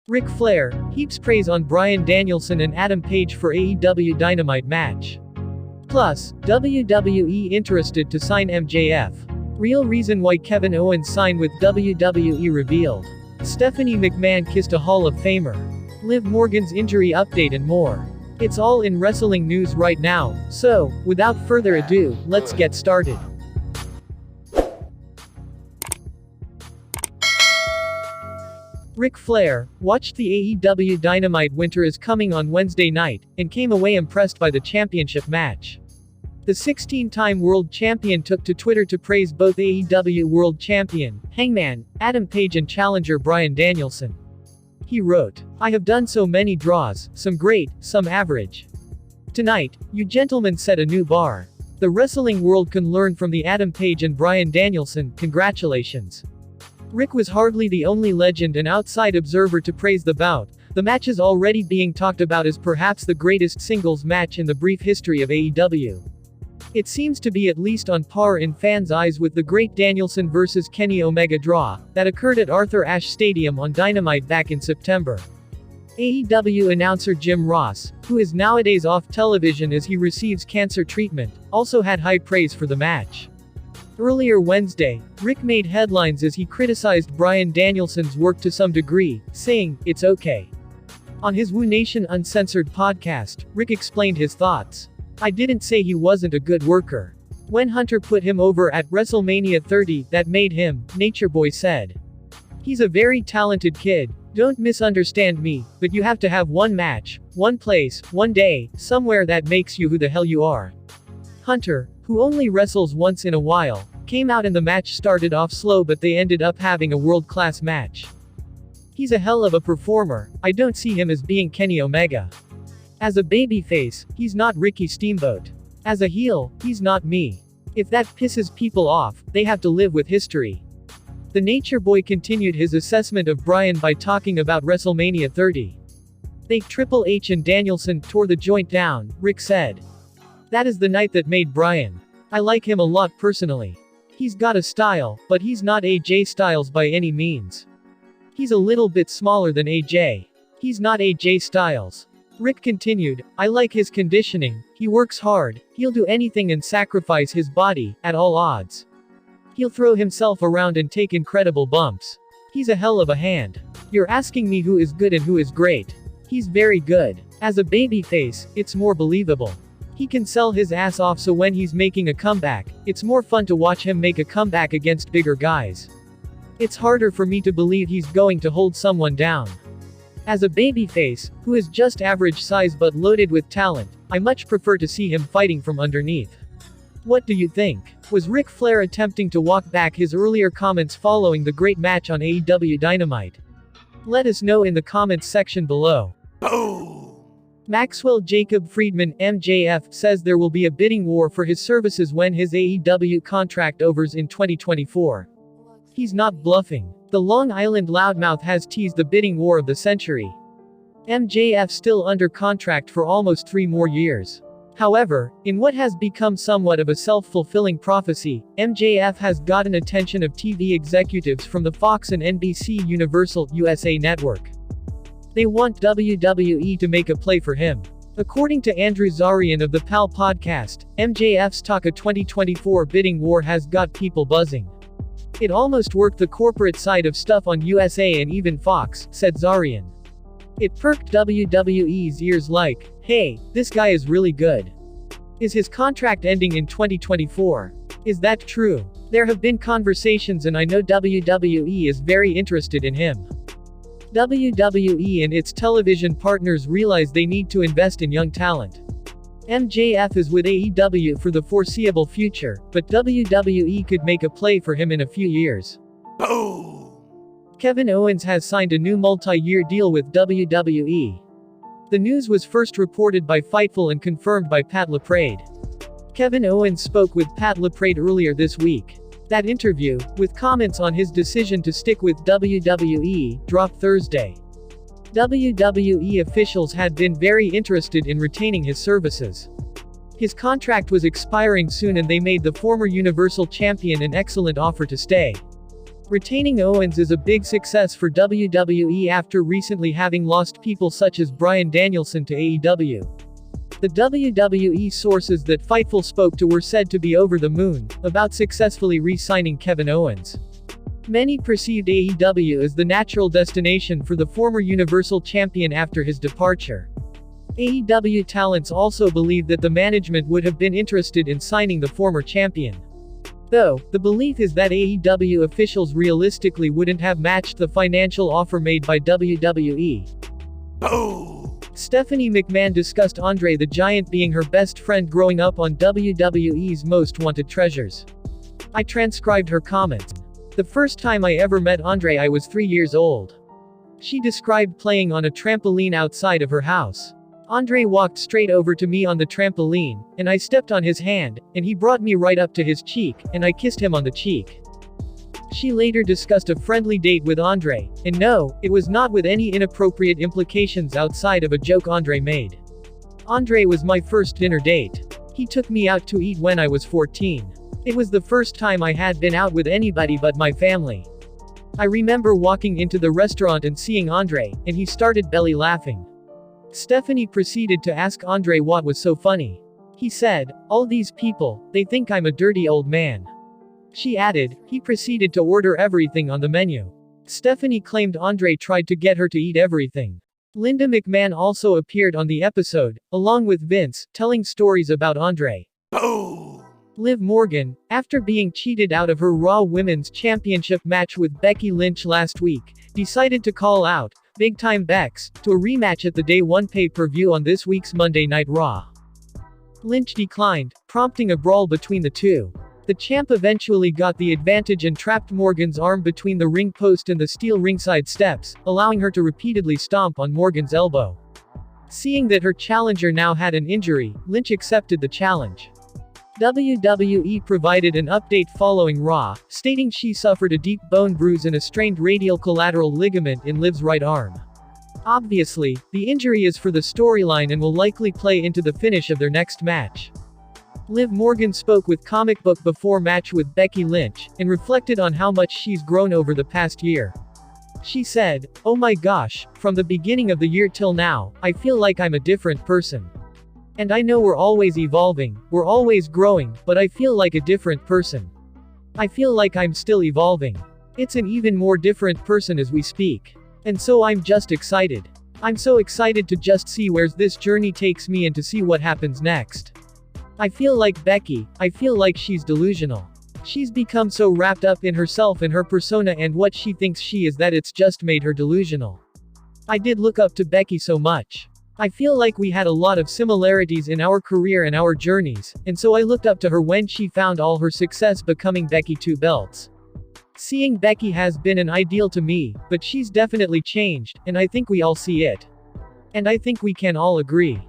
Ric Flair, heaps praise on Bryan Danielson and Adam Page for AEW Dynamite match. Plus, WWE Interested to sign MJF. Real reason why Kevin Owens signed with WWE revealed. Stephanie McMahon kissed a Hall of Famer. Liv Morgan's injury update and more. It's all in wrestling news right now, so, without further ado, let's get started. Ric Flair watched the AEW Dynamite Winter is Coming on Wednesday night, and came away impressed by the championship match. The 16-time world champion took to Twitter to praise both AEW World Champion, Hangman, Adam Page and challenger Bryan Danielson. He wrote, "I have done so many draws, some great, some average. Tonight, you gentlemen set a new bar. The wrestling world can learn from the Adam Page and Bryan Danielson, congratulations." Rick was hardly the only legend and outside observer to praise the bout. The match is already being talked about as perhaps the greatest singles match in the brief history of AEW. It seems to be at least on par in fans' eyes with the great Danielson vs. Kenny Omega draw that occurred at Arthur Ashe Stadium on Dynamite back in September. AEW announcer Jim Ross, who is nowadays off television as he receives cancer treatment, also had high praise for the match. Earlier Wednesday, Rick made headlines as he criticized Bryan Danielson's work to some degree, saying, "It's okay." On his Woo Nation Uncensored podcast, Rick explained his thoughts. "I didn't say he wasn't a good worker. When Hunter put him over at WrestleMania 30, that made him," Nature Boy said. "He's a very talented kid, don't misunderstand me, but you have to have one match, one place, one day, somewhere that makes you who the hell you are." Hunter, who only wrestles once in a while, came out and the match started off slow but they ended up having a world-class match. "He's a hell of a performer, I don't see him as being Kenny Omega. As a babyface, he's not Ricky Steamboat. As a heel, he's not me. If that pisses people off, they have to live with history." The Nature Boy continued his assessment of Bryan by talking about WrestleMania 30. "They Triple H and Danielson tore the joint down," Rick said. "That is the night that made Bryan. I like him a lot personally. He's got a style, but he's not AJ Styles by any means. He's a little bit smaller than AJ. He's not AJ Styles." Rick continued, "I like his conditioning, he works hard, he'll do anything and sacrifice his body, at all odds. He'll throw himself around and take incredible bumps. He's a hell of a hand. You're asking me who is good and who is great. He's very good. As a babyface, it's more believable. He can sell his ass off, so when he's making a comeback, it's more fun to watch him make a comeback against bigger guys. It's harder for me to believe he's going to hold someone down. As a babyface, who is just average size but loaded with talent, I much prefer to see him fighting from underneath." What do you think? Was Ric Flair attempting to walk back his earlier comments following the great match on AEW Dynamite? Let us know in the comments section below. Maxwell Jacob Friedman, MJF, says there will be a bidding war for his services when his AEW contract overs in 2024. He's not bluffing. The Long Island loudmouth has teased the bidding war of the century. MJF still under contract for almost 3 more years. However, in what has become somewhat of a self-fulfilling prophecy, MJF has gotten attention of TV executives from the Fox and NBC Universal USA network. They want WWE to make a play for him. According to Andrew Zarian of the PAL podcast, MJF's Taka 2024 bidding war has got people buzzing. "It almost worked the corporate side of stuff on USA and even Fox," said Zarian. "It perked WWE's ears like, hey, this guy is really good. Is his contract ending in 2024? Is that true? There have been conversations and I know WWE is very interested in him." WWE and its television partners realize they need to invest in young talent. MJF is with AEW for the foreseeable future, but WWE could make a play for him in a few years. Kevin Owens has signed a new multi-year deal with WWE. The news was first reported by Fightful and confirmed by Pat Laprade. Kevin Owens spoke with Pat Laprade earlier this week. That interview, with comments on his decision to stick with WWE, dropped Thursday. WWE officials had been very interested in retaining his services. His contract was expiring soon and they made the former Universal Champion an excellent offer to stay. Retaining Owens is a big success for WWE after recently having lost people such as Bryan Danielson to AEW. The WWE sources that Fightful spoke to were said to be over the moon about successfully re-signing Kevin Owens. Many perceived AEW as the natural destination for the former Universal Champion after his departure. AEW talents also believe that the management would have been interested in signing the former champion. Though, the belief is that AEW officials realistically wouldn't have matched the financial offer made by WWE. Oh! Stephanie McMahon discussed Andre the Giant being her best friend growing up on WWE's Most Wanted Treasures. I transcribed her comments. The first time I ever met Andre I was 3 years old. She described playing on a trampoline outside of her house. Andre walked straight over to me on the trampoline, and I stepped on his hand, and he brought me right up to his cheek, and I kissed him on the cheek. She later discussed a friendly date with Andre, and no, it was not with any inappropriate implications outside of a joke Andre made. Andre was my first dinner date. He took me out to eat when I was 14. It was the first time I had been out with anybody but my family. I remember walking into the restaurant and seeing Andre, and he started belly laughing. Stephanie proceeded to ask Andre what was so funny. He said, "All these people, they think I'm a dirty old man." She added, "He proceeded to order everything on the menu." Stephanie claimed Andre tried to get her to eat everything. Linda McMahon also appeared on the episode, along with Vince, telling stories about Andre. Oh! Liv Morgan, after being cheated out of her Raw Women's Championship match with Becky Lynch last week, decided to call out Big Time Bex to a rematch at the Day 1 pay-per-view on this week's Monday Night Raw. Lynch declined, prompting a brawl between the two. The champ eventually got the advantage and trapped Morgan's arm between the ring post and the steel ringside steps, allowing her to repeatedly stomp on Morgan's elbow. Seeing that her challenger now had an injury, Lynch accepted the challenge. WWE provided an update following Raw, stating she suffered a deep bone bruise and a strained radial collateral ligament in Liv's right arm. Obviously, the injury is for the storyline and will likely play into the finish of their next match. Liv Morgan spoke with Comic Book before match with Becky Lynch, and reflected on how much she's grown over the past year. She said, "Oh my gosh, from the beginning of the year till now, I feel like I'm a different person. And I know we're always evolving, we're always growing, but I feel like a different person. I feel like I'm still evolving. It's an even more different person as we speak. And so I'm just excited. I'm so excited to just see where this journey takes me and to see what happens next. I feel like Becky, I feel like she's delusional. She's become so wrapped up in herself and her persona and what she thinks she is that it's just made her delusional. I did look up to Becky so much. I feel like we had a lot of similarities in our career and our journeys, and so I looked up to her when she found all her success becoming Becky 2 Belts. Seeing Becky has been an ideal to me, but she's definitely changed, and I think we all see it. And I think we can all agree.